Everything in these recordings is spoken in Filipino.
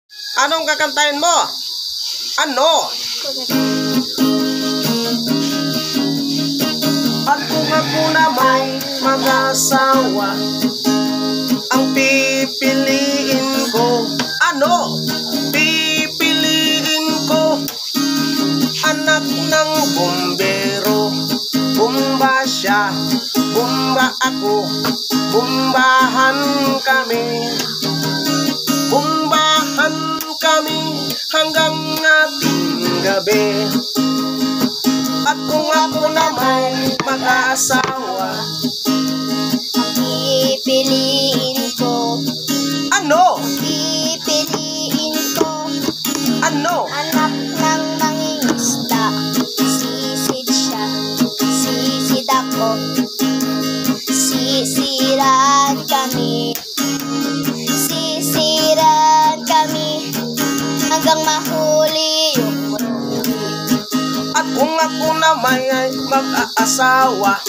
Anong kakantahin mo? Ano? At kung ako na may mag-asawa, ang pipiliin ko, ano? Pipiliin ko, anak ng bumbero. Bumba siya, bumba ako, bumbahan kami. Bumbahan kami hanggang ating gabi. At kung ako na may mag-asawa, pipiliin ko, ano? pipiliin ko, Ano? anak ng mangingisda. Sisid siya, sisid ako, sisiran kami, sisiran kami, hanggang mahuli yung huli. At kung ako na may mag-aasawa,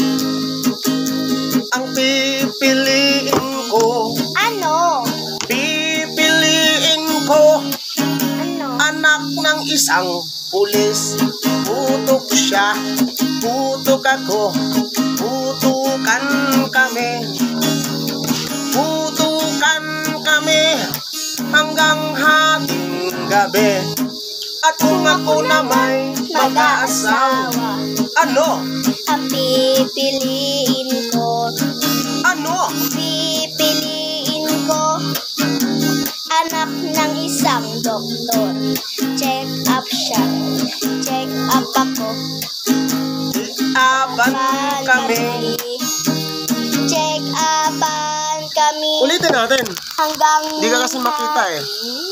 ang pipiliin ko, Ano? pipiliin ko, Ano? anak ng isang pulis. Putok siya, putok ako, putukan kami. Putukan kami hanggang hating gabi. At kung ako na may mag-aasawa, ano? Ang pipiliin ko, Ano? pipiliin ko, anak ng isang doktor. Check up siya, check up ako, Aban kami. check upan kami, Ulitin natin. hanggang Hindi ka kasi makita eh. hating